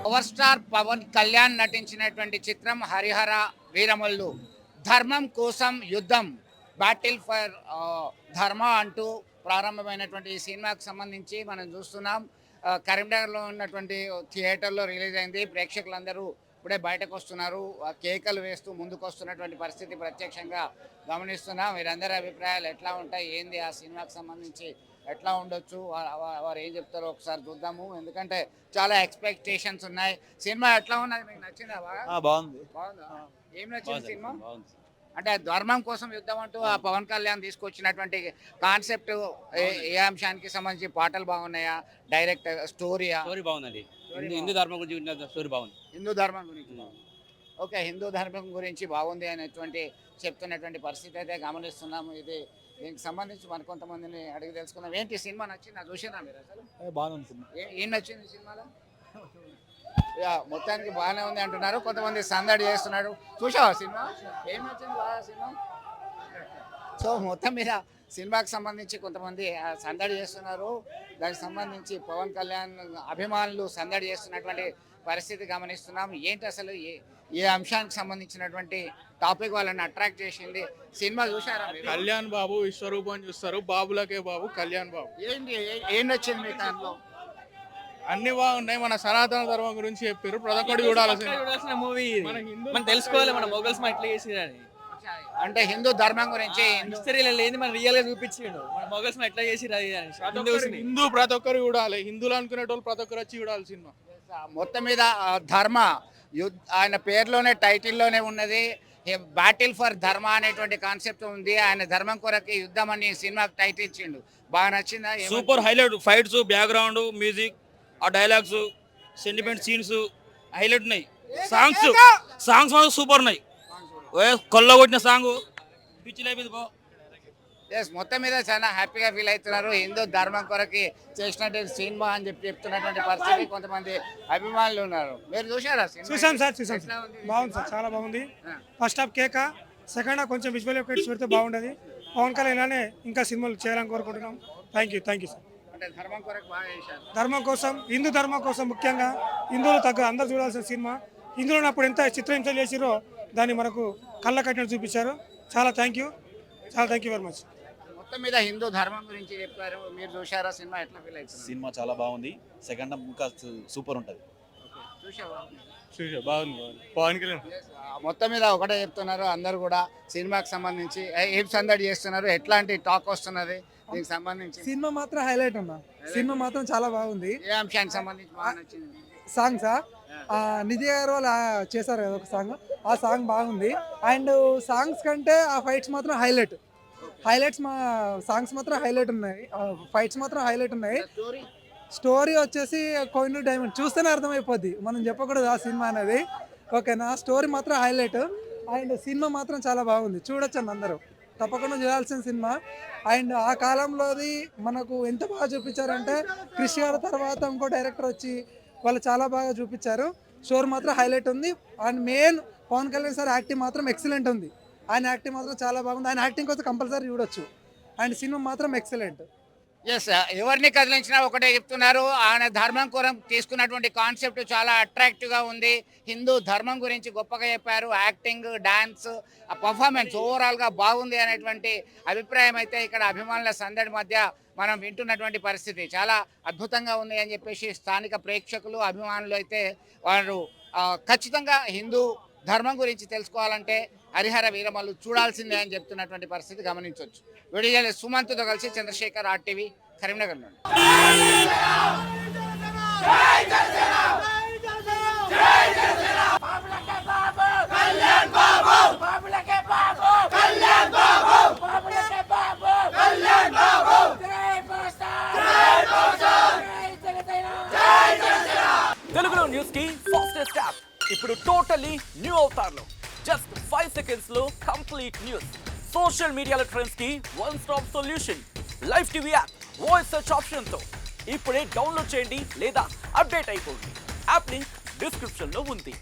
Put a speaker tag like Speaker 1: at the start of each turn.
Speaker 1: Power star Pawan Kalyan నటించినటువంటి చిత్రం హరిహర వీరమల్లు. ధర్మం కోసం యుద్ధం, బ్యాటిల్ ఫర్ ధర్మ అంటూ ప్రారంభమైనటువంటి ఈ సినిమాకు సంబంధించి మనం చూస్తున్నాం. కరీంనగర్లో ఉన్నటువంటి థియేటర్లో రిలీజ్ అయింది. ప్రేక్షకులందరూ ఇప్పుడే బయటకు వస్తున్నారు, కేకలు వేస్తూ ముందుకు వస్తున్నటువంటి పరిస్థితి ప్రత్యక్షంగా గమనిస్తున్నాం. వీరందరి అభిప్రాయాలు ఎట్లా ఉంటాయి, ఏంది ఆ సినిమాకు సంబంధించి ఎట్లా ఉండొచ్చు, వారు ఏం చెప్తారో ఒకసారి చూద్దాము. ఎందుకంటే చాలా ఎక్స్పెక్టేషన్స్ ఉన్నాయి. సినిమా ఎట్లా ఉన్నది, మీకు నచ్చిందా?
Speaker 2: బాగుంది.
Speaker 1: బాగుందా? ఏం నచ్చింది సినిమా? అంటే ధర్మం కోసం యుద్ధం అంటూ ఆ పవన్ కళ్యాణ్ తీసుకొచ్చినటువంటి కాన్సెప్ట్ ఏ అంశానికి సంబంధించి పాటలు బాగున్నాయా, డైరెక్ట్ స్టోరీయా?
Speaker 2: స్టోరీ బాగుందండి. హిందూ ధర్మం గురించి స్టోరీ బాగుంది.
Speaker 1: హిందూ ధర్మం గురించి ఓకే, హిందూ ధర్మం గురించి బాగుంది అనేటువంటి చెప్తున్నటువంటి పరిస్థితి అయితే గమనిస్తున్నాము. ఇది దీనికి సంబంధించి మన కొంతమందిని అడిగి తెలుసుకుందాం. ఏంటి సినిమా నచ్చిందా, చూసినా మీరు అసలు?
Speaker 2: బాగుంది.
Speaker 1: ఏం నచ్చింది సినిమాలో? మొత్తానికి బాగానే ఉంది అంటున్నారు, కొంతమంది సందడి చేస్తున్నాడు. చూసావా సినిమా? ఏం నచ్చింది బాగా సినిమా? సో మొత్తం మీద సినిమాకి సంబంధించి కొంతమంది సందడి చేస్తున్నారు. దానికి సంబంధించి పవన్ కళ్యాణ్ అభిమానులు సందడి చేస్తున్నటువంటి పరిస్థితి గమనిస్తున్నాం. ఏంటి అసలు ఏ అంశానికి సంబంధించినటువంటి టాపిక్ వాళ్ళని అట్రాక్ట్ చేసింది? సినిమా చూసారా?
Speaker 3: కళ్యాణ్ బాబు విశ్వరూపం చూస్తారు, బాబులకే బాబు కళ్యాణ్ బాబు.
Speaker 1: ఏంటి ఏం నచ్చింది మీ దాంట్లో?
Speaker 3: అన్ని బాగున్నాయి. మన సనాతన ధర్మం గురించి చెప్పారు, ప్రతి ఒక్కటి
Speaker 4: చూడాల్సిన మూవీ. మనం తెలుసుకోవాలి మన మొగల్స్ ఎట్లా చేసిరని.
Speaker 1: అంటే హిందూ ధర్మం గురించి
Speaker 4: హిస్టరీలో లేని మనం రియల్ గా చూపించిండు, మన మొగల్స్ ఎట్లా చేసిరు అది
Speaker 3: హిందూ ప్రతి ఒక్కరు చూడాలి. హిందువులు అనుకునేటోళ్ళు ప్రతి ఒక్కరు వచ్చి చూడాలి సినిమా.
Speaker 1: మొత్తం మీద ధర్మ ఆయన పేరులోనే టైటిల్లోనే ఉన్నది, బ్యాటిల్ ఫర్ ధర్మ అనేటువంటి కాన్సెప్ట్ ఉంది. ఆయన ధర్మం కొరకు యుద్ధం అని సినిమాకి టైటిల్ ఇచ్చిండు. బాగా నచ్చిందా?
Speaker 2: Super highlight. Fights, background music, ఆ డైలాగ్స్, సెంటిమెంట్ సీన్స్ హైలైట్ ఉన్నాయి. సాంగ్స్ మాత్రం సూపర్ ఉన్నాయి. కొల్ల కొట్టిన సాంగ్ పిచ్చిలైపోయింది బా.
Speaker 1: ఎస్, మొత్తం మీద చాలా హ్యాపీగా ఫీల్ అవుతున్నారు. హిందూ ధర్మం కొరకు చేసినటువంటి సినిమా అని చెప్తున్నటువంటి పరిస్థితి కొంతమంది అభిమానులు ఉన్నారు. మీరు చూసారా?
Speaker 5: చూసాం సార్, చూసాం. బాగుంది సార్, చాలా బాగుంది. ఫస్ట్ హాఫ్ కేక, సెకండ్ హాఫ్ కొంచెం విజువల్ ఎఫెక్ట్స్ పెడితే బాగుండేది. పవన్ కళ్యాణ్ ఇలానే ఇంకా సినిమాలు చేయాలని కోరుకుంటున్నాం. Thank you sir. ధర్మం కోసం, హిందూ ధర్మం కోసం, ముఖ్యంగా హిందువులు అందరూ చూడాల్సిన సినిమా. హిందువులు అప్పుడు ఎంత చిత్రహింసలు చేసిరో దాన్ని మనకు కళ్ళ కట్టినట్టు చూపించారు. చాలా థ్యాంక్ యూ వెరీ మచ్.
Speaker 1: మొత్తం మీద హిందూ ధర్మం గురించి చెప్పారు. మీరు చూసారా సినిమా? ఎట్లా ఫీల్ అవుతుంది?
Speaker 6: సినిమా చాలా బాగుంది. సెకండ్ హాఫ్ ఇంకా సూపర్ ఉంటుంది.
Speaker 3: బాగుంది పవన్ కళ్యాణ్.
Speaker 1: మొత్తం మీద ఒకటే చెప్తున్నారు అందరు కూడా, సినిమాకి సంబంధించి ఏం సందడి చేస్తున్నారు, ఎట్లాంటి టాక్ వస్తున్నది దీనికి సంబంధించి?
Speaker 7: సినిమా మాత్రం హైలైట్ అన్న. సినిమా మాత్రం చాలా బాగుంది.
Speaker 1: ఏ అంశానికి సంబంధించి బాగా నచ్చింది?
Speaker 7: సాంగ్సా, నిధి గారు వాళ్ళు చేశారు కదా ఒక సాంగ్, ఆ సాంగ్ బాగుంది. అండ్ సాంగ్స్ కంటే ఆ ఫైట్స్ మాత్రం హైలైట్స్ మా సాంగ్స్ మాత్రం హైలైట్ ఉన్నాయి, ఫైట్స్ మాత్రం హైలైట్ ఉన్నాయి. స్టోరీ వచ్చేసి కోహినూర్ డైమండ్ చూస్తేనే అర్థమైపోద్ది, మనం చెప్పకూడదు ఆ సినిమా అనేది. ఓకేనా? స్టోరీ మాత్రం హైలైట్. అండ్ సినిమా మాత్రం చాలా బాగుంది, చూడొచ్చండి అందరూ తప్పకుండా చూడాల్సిన సినిమా. అండ్ ఆ కాలంలోది మనకు ఎంత బాగా చూపించారంటే, క్రిష్ గారి తర్వాత ఇంకో డైరెక్టర్ వచ్చి వాళ్ళు చాలా బాగా చూపించారు. స్టోరీ మాత్రం హైలైట్ ఉంది. And main Pawan Kalyan sir acting మాత్రం ఎక్సలెంట్ ఉంది. ఆయన యాక్టింగ్ మాత్రం చాలా బాగుంది. ఆయన యాక్టింగ్ కోసం కంపల్సరీ చూడొచ్చు. అండ్ సినిమా మాత్రం ఎక్సలెంట్.
Speaker 1: ఎస్, ఎవరిని కదిలించినా ఒకటే చెప్తున్నారు, ఆయన ధర్మం కొరకు తీసుకున్నటువంటి కాన్సెప్ట్ చాలా అట్రాక్టివ్గా ఉంది. హిందూ ధర్మం గురించి గొప్పగా చెప్పారు. యాక్టింగ్, డాన్స్, పర్ఫార్మెన్స్ ఓవరాల్గా బాగుంది అనేటువంటి అభిప్రాయం అయితే ఇక్కడ అభిమానుల సందడి మధ్య మనం వింటున్నటువంటి పరిస్థితి. చాలా అద్భుతంగా ఉంది అని చెప్పేసి స్థానిక ప్రేక్షకులు, అభిమానులు అయితే వారు ఖచ్చితంగా హిందూ ధర్మం గురించి తెలుసుకోవాలంటే హరిహర వీరమల్లు చూడాల్సిందే అని చెప్తున్నటువంటి పరిస్థితి గమనించవచ్చు. వీడియో సుమంత్తో కలిసి చంద్రశేఖర్, RTV, కరీంనగర్ నుండి.
Speaker 8: తెలుగులో న్యూస్ కి ఫాస్టెస్ట్ యాప్ ఇప్పుడు టోటలీ న్యూ అవతార్లో. జస్ట్ 5 సెకండ్స్ లో కంప్లీట్ న్యూస్, సోషల్ మీడియాలో ట్రెండ్స్ కి one stop solution, live TV app, voice search option తో ఇప్పుడే డౌన్లోడ్ చేయండి లేదా అప్డేట్ అయిపోండి. యాప్ లింక్ డిస్క్రిప్షన్ లో ఉంది.